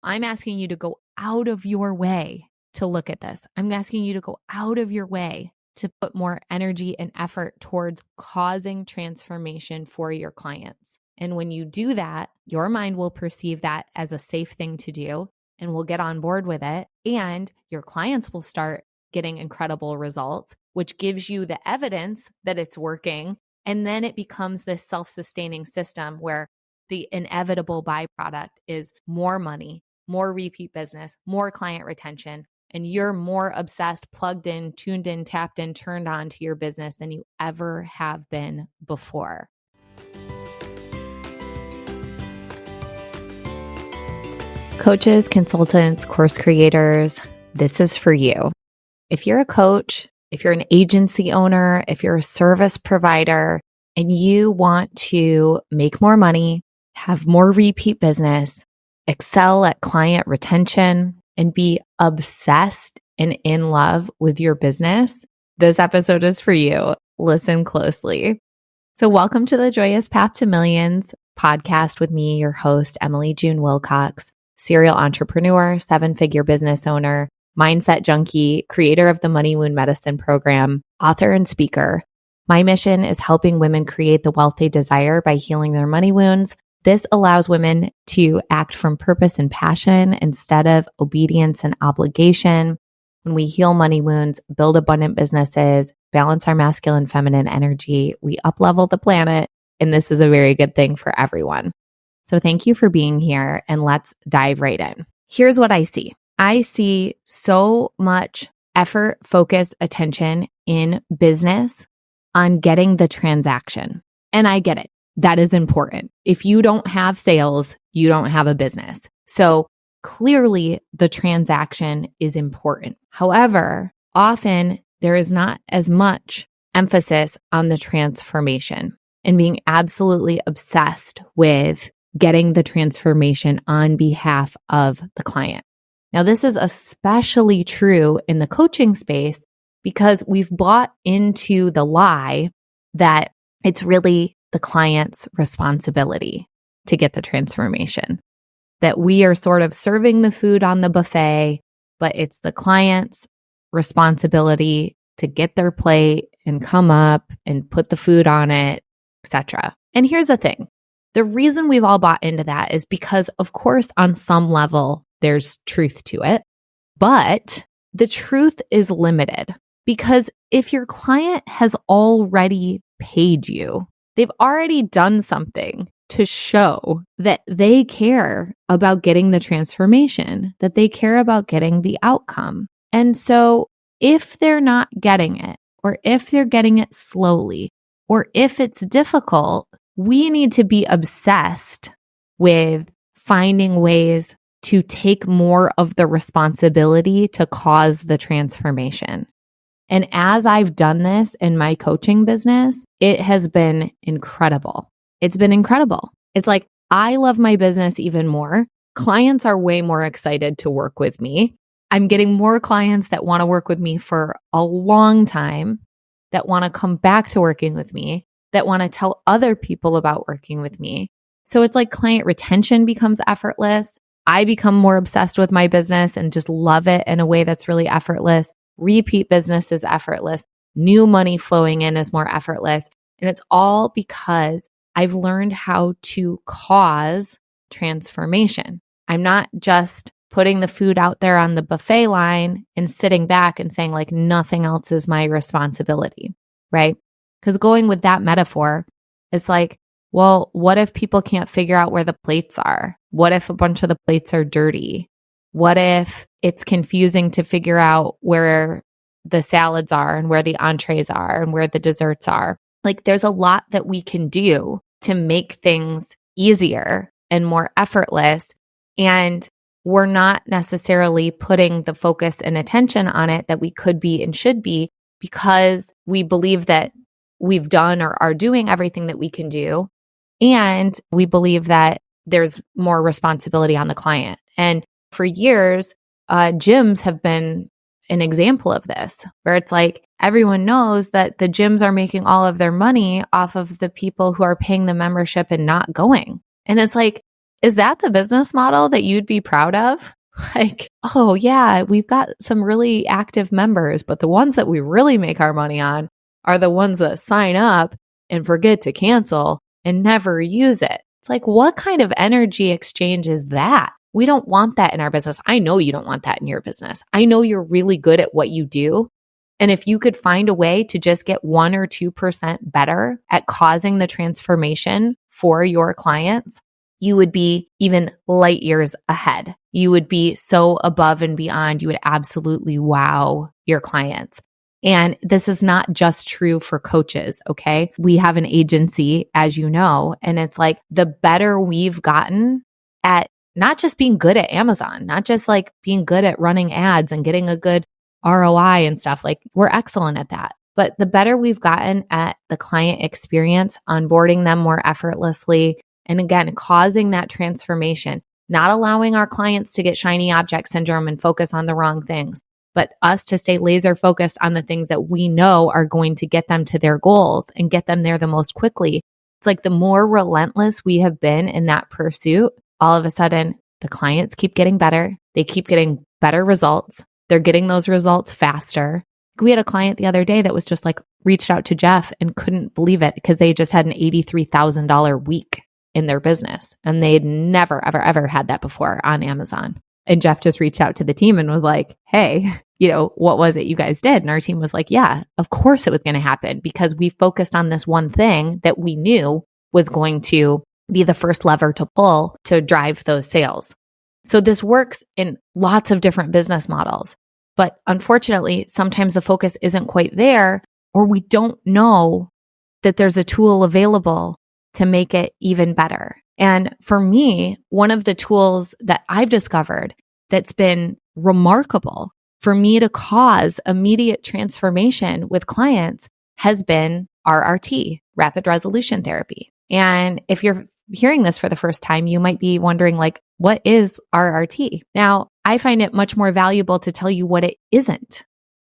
I'm asking you to go out of your way to look at this. I'm asking you to go out of your way to put more energy and effort towards causing transformation for your clients. And when you do that, your mind will perceive that as a safe thing to do and will get on board with it. And your clients will start getting incredible results, which gives you the evidence that it's working. And then it becomes this self-sustaining system where the inevitable byproduct is more money, more repeat business, more client retention, and you're more obsessed, plugged in, tuned in, tapped in, turned on to your business than you ever have been before. Coaches, consultants, course creators, this is for you. If you're a coach, if you're an agency owner, if you're a service provider, and you want to make more money, have more repeat business, excel at client retention, and be obsessed and in love with your business, this episode is for you. Listen closely. So welcome to the Joyous Path to Millions podcast with me, your host, Emily June Wilcox, serial entrepreneur, seven-figure business owner, mindset junkie, creator of the Money Wound Medicine program, author and speaker. My mission is helping women create the wealth they desire by healing their money wounds. This allows women to act from purpose and passion instead of obedience and obligation. When we heal money wounds, build abundant businesses, balance our masculine and feminine energy, we up-level the planet, and this is a very good thing for everyone. So thank you for being here, and let's dive right in. Here's what I see. I see so much effort, focus, attention in business on getting the transaction. And I get it. That is important. If you don't have sales, you don't have a business. So clearly the transaction is important. However, often there is not as much emphasis on the transformation and being absolutely obsessed with getting the transformation on behalf of the client. Now, this is especially true in the coaching space because we've bought into the lie that it's really the client's responsibility to get the transformation, that we are sort of serving the food on the buffet, but it's the client's responsibility to get their plate and come up and put the food on it, etc. And here's the thing. The reason we've all bought into that is because, of course, on some level, there's truth to it, but the truth is limited because if your client has already paid you, they've already done something to show that they care about getting the transformation, that they care about getting the outcome. And so if they're not getting it, or if they're getting it slowly, or if it's difficult, we need to be obsessed with finding ways to take more of the responsibility to cause the transformation. And as I've done this in my coaching business, it has been incredible. It's been incredible. It's like, I love my business even more. Clients are way more excited to work with me. I'm getting more clients that want to work with me for a long time, that want to come back to working with me, that want to tell other people about working with me. So it's like client retention becomes effortless. I become more obsessed with my business and just love it in a way that's really effortless. Repeat business is effortless. New money flowing in is more effortless. And it's all because I've learned how to cause transformation. I'm not just putting the food out there on the buffet line and sitting back and saying like nothing else is my responsibility, right? Because going with that metaphor, it's like, well, what if people can't figure out where the plates are? What if a bunch of the plates are dirty? What if it's confusing to figure out where the salads are and where the entrees are and where the desserts are? Like there's a lot that we can do to make things easier and more effortless. And we're not necessarily putting the focus and attention on it that we could be and should be because we believe that we've done or are doing everything that we can do. And we believe that there's more responsibility on the client. And for years, gyms have been an example of this, where it's like everyone knows that the gyms are making all of their money off of the people who are paying the membership and not going. And it's like, Is that the business model that you'd be proud of? Like, oh yeah, we've got some really active members, but the ones that we really make our money on are the ones that sign up and forget to cancel and never use it. It's like, what kind of energy exchange is that? We don't want that in our business. I know you don't want that in your business. I know you're really good at what you do. And if you could find a way to just get 1 or 2% better at causing the transformation for your clients, you would be even light years ahead. You would be so above and beyond. You would absolutely wow your clients. And this is not just true for coaches, okay? We have an agency, as you know, and it's like the better we've gotten at not just being good at Amazon, not just like being good at running ads and getting a good ROI and stuff, like we're excellent at that. But the better we've gotten at the client experience, onboarding them more effortlessly, and again, causing that transformation, not allowing our clients to get shiny object syndrome and focus on the wrong things, but us to stay laser focused on the things that we know are going to get them to their goals and get them there the most quickly. It's like the more relentless we have been in that pursuit, all of a sudden, the clients keep getting better. They keep getting better results. They're getting those results faster. We had a client the other day that was just like reached out to Jeff and couldn't believe it because they just had an $83,000 week in their business. And they'd never, ever, ever had that before on Amazon. And Jeff just reached out to the team and was like, hey, what was it you guys did? And our team was like, yeah, of course it was going to happen because we focused on this one thing that we knew was going to be the first lever to pull to drive those sales. So this works in lots of different business models. But unfortunately, sometimes the focus isn't quite there, or we don't know that there's a tool available to make it even better. And for me, one of the tools that I've discovered that's been remarkable for me to cause immediate transformation with clients has been RRT, rapid resolution therapy. And if you're hearing this for the first time, you might be wondering, like, what is RRT? Now, I find it much more valuable to tell you what it isn't.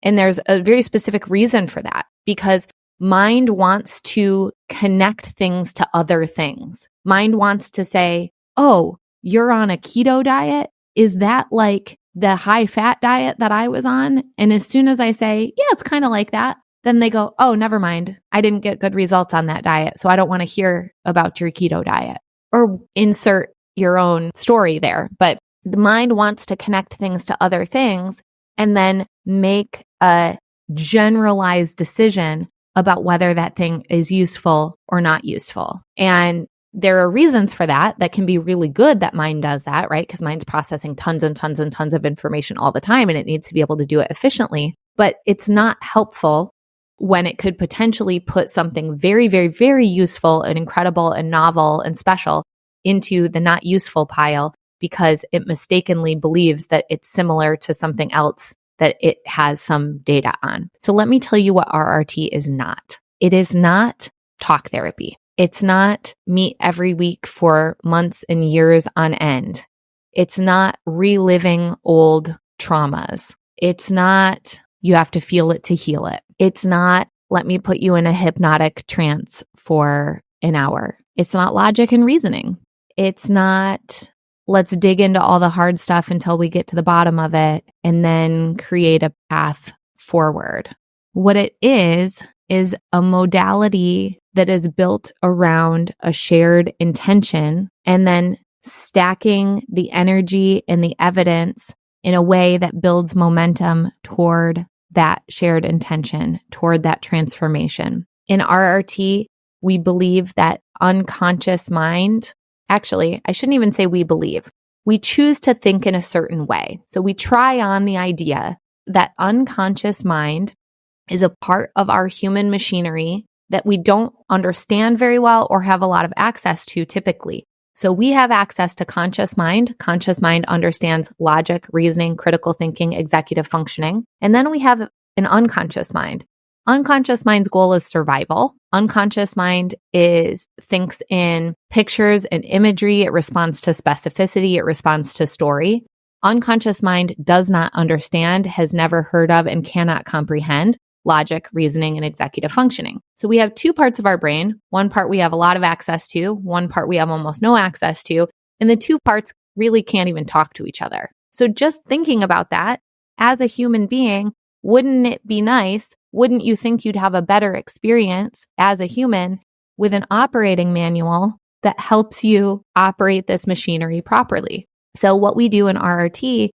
And there's a very specific reason for that, because mind wants to connect things to other things. Mind wants to say, oh, you're on a keto diet? Is that like the high fat diet that I was on? And as soon as I say, yeah, it's kind of like that, then they go, oh, never mind. I didn't get good results on that diet, so I don't want to hear about your keto diet. Or insert your own story there. But the mind wants to connect things to other things and then make a generalized decision about whether that thing is useful or not useful. And there are reasons for that can be really good that mind does that, right? Because mind's processing tons and tons and tons of information all the time, and it needs to be able to do it efficiently. But it's not helpful when it could potentially put something very, very, very useful and incredible and novel and special into the not useful pile because it mistakenly believes that it's similar to something else that it has some data on. So let me tell you what RRT is not. It is not talk therapy. It's not meet every week for months and years on end. It's not reliving old traumas. It's not you have to feel it to heal it. It's not let me put you in a hypnotic trance for an hour. It's not logic and reasoning. It's not let's dig into all the hard stuff until we get to the bottom of it and then create a path forward. What it is a modality that is built around a shared intention and then stacking the energy and the evidence in a way that builds momentum toward that shared intention, toward that transformation. In RRT, we believe that unconscious mind, actually, I shouldn't even say we believe. We choose to think in a certain way. So we try on the idea that unconscious mind is a part of our human machinery that we don't understand very well or have a lot of access to typically. So we have access to conscious mind. Conscious mind understands logic, reasoning, critical thinking, executive functioning. And then we have an unconscious mind. Unconscious mind's goal is survival. Unconscious mind thinks in pictures and imagery. It responds to specificity. It responds to story. Unconscious mind does not understand, has never heard of, and cannot comprehend logic, reasoning, and executive functioning. So we have two parts of our brain. One part we have a lot of access to, one part we have almost no access to. And the two parts really can't even talk to each other. So just thinking about that as a human being, wouldn't it be nice? Wouldn't you think you'd have a better experience as a human with an operating manual that helps you operate this machinery properly? So what we do in RRT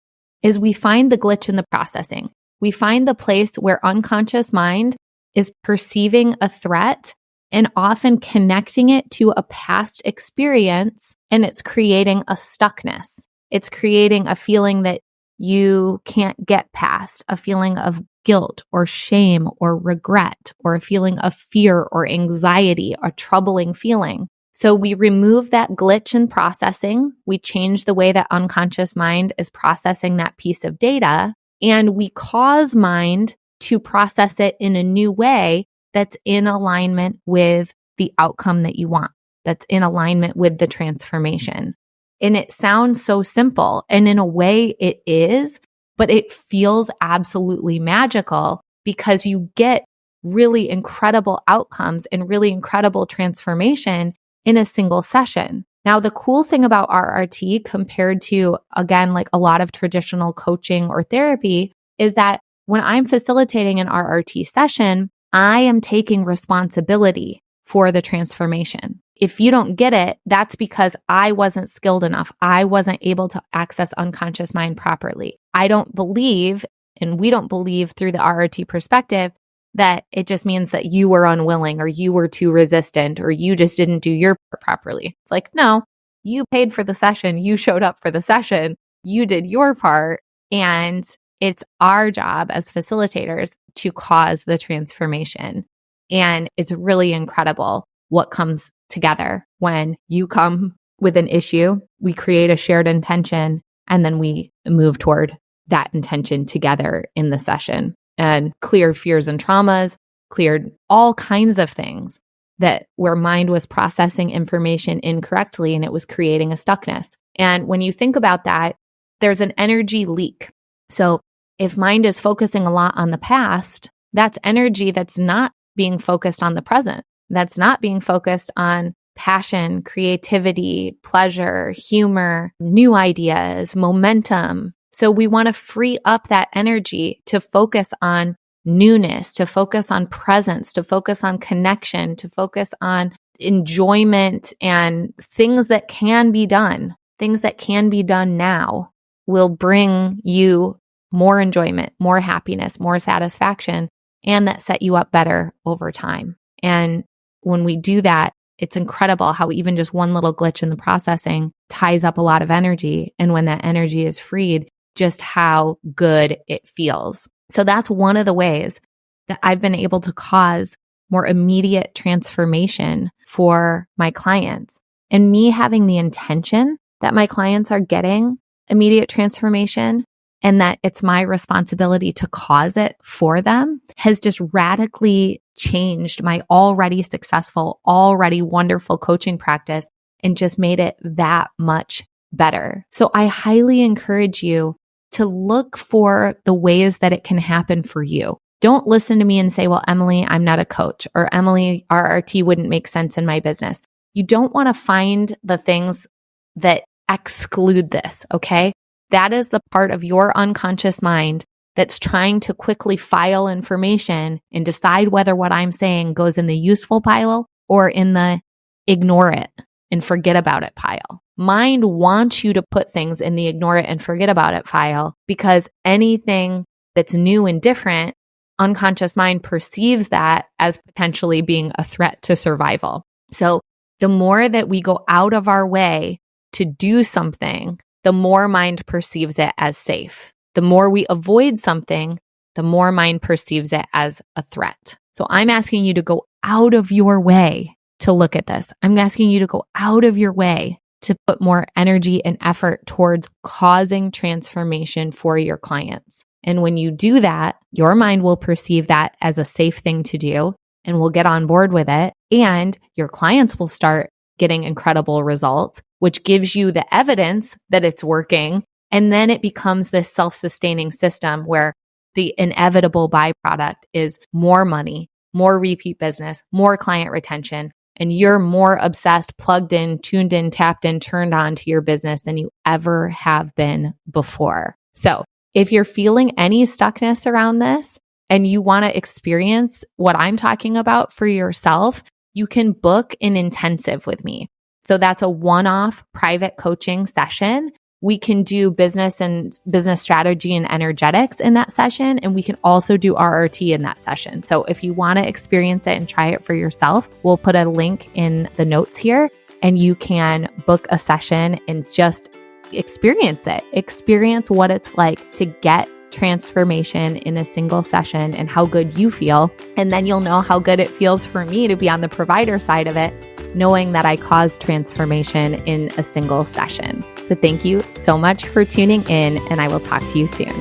is we find the glitch in the processing. We find the place where unconscious mind is perceiving a threat and often connecting it to a past experience, and it's creating a stuckness. It's creating a feeling that you can't get past, a feeling of guilt or shame or regret, or a feeling of fear or anxiety, a troubling feeling. So we remove that glitch in processing. We change the way that unconscious mind is processing that piece of data, and we cause mind to process it in a new way that's in alignment with the outcome that you want, that's in alignment with the transformation. And it sounds so simple, and in a way it is, but it feels absolutely magical because you get really incredible outcomes and really incredible transformation in a single session. Now, the cool thing about RRT compared to, again, like a lot of traditional coaching or therapy is that when I'm facilitating an RRT session, I am taking responsibility for the transformation. If you don't get it, that's because I wasn't skilled enough. I wasn't able to access unconscious mind properly. I don't believe, and we don't believe through the RRT perspective, that it just means that you were unwilling or you were too resistant or you just didn't do your part properly. It's like, no, you paid for the session. You showed up for the session. You did your part. And it's our job as facilitators to cause the transformation. And it's really incredible what comes together when you come with an issue, we create a shared intention, and then we move toward that intention together in the session and cleared fears and traumas, cleared all kinds of things that where mind was processing information incorrectly and it was creating a stuckness. And when you think about that, there's an energy leak. So if mind is focusing a lot on the past, that's energy that's not being focused on the present. That's not being focused on passion, creativity, pleasure, humor, new ideas, momentum. So we want to free up that energy to focus on newness, to focus on presence, to focus on connection, to focus on enjoyment and things that can be done. Things that can be done now will bring you more enjoyment, more happiness, more satisfaction, and that set you up better over time. And when we do that, it's incredible how even just one little glitch in the processing ties up a lot of energy. And when that energy is freed, just how good it feels. So that's one of the ways that I've been able to cause more immediate transformation for my clients. And me having the intention that my clients are getting immediate transformation and that it's my responsibility to cause it for them has just radically changed my already successful, already wonderful coaching practice and just made it that much better. So I highly encourage you to look for the ways that it can happen for you. Don't listen to me and say, well, Emily, I'm not a coach, or Emily, RRT wouldn't make sense in my business. You don't want to find the things that exclude this, okay? That is the part of your unconscious mind that's trying to quickly file information and decide whether what I'm saying goes in the useful pile or in the ignore it and forget about it pile. Mind wants you to put things in the ignore it and forget about it pile because anything that's new and different, unconscious mind perceives that as potentially being a threat to survival. So the more that we go out of our way to do something, the more mind perceives it as safe. The more we avoid something, the more mind perceives it as a threat. So I'm asking you to go out of your way to look at this. I'm asking you to go out of your way to put more energy and effort towards causing transformation for your clients. And when you do that, your mind will perceive that as a safe thing to do and will get on board with it. And your clients will start getting incredible results, which gives you the evidence that it's working. And then it becomes this self-sustaining system where the inevitable byproduct is more money, more repeat business, more client retention, and you're more obsessed, plugged in, tuned in, tapped in, turned on to your business than you ever have been before. So if you're feeling any stuckness around this and you want to experience what I'm talking about for yourself, you can book an intensive with me. So that's a one-off private coaching session. We can do business and business strategy and energetics in that session. And we can also do RRT in that session. So if you want to experience it and try it for yourself, we'll put a link in the notes here and you can book a session and just experience it. Experience what it's like to get transformation in a single session and how good you feel. And then you'll know how good it feels for me to be on the provider side of it, knowing that I caused transformation in a single session. So thank you so much for tuning in, and I will talk to you soon.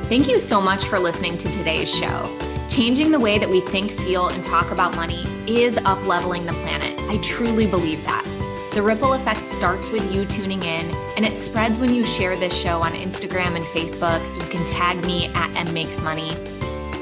Thank you so much for listening to today's show. Changing the way that we think, feel, and talk about money is up-leveling the planet. I truly believe that. The ripple effect starts with you tuning in, and it spreads when you share this show on Instagram and Facebook. You can tag me at mmakesmoney.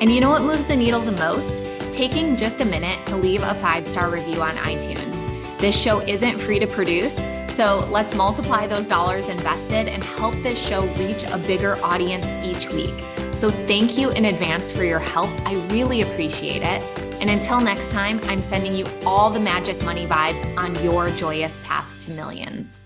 And you know what moves the needle the most? Taking just a minute to leave a 5-star review on iTunes. This show isn't free to produce, so let's multiply those dollars invested and help this show reach a bigger audience each week. So thank you in advance for your help. I really appreciate it. And until next time, I'm sending you all the magic money vibes on your joyous path to millions.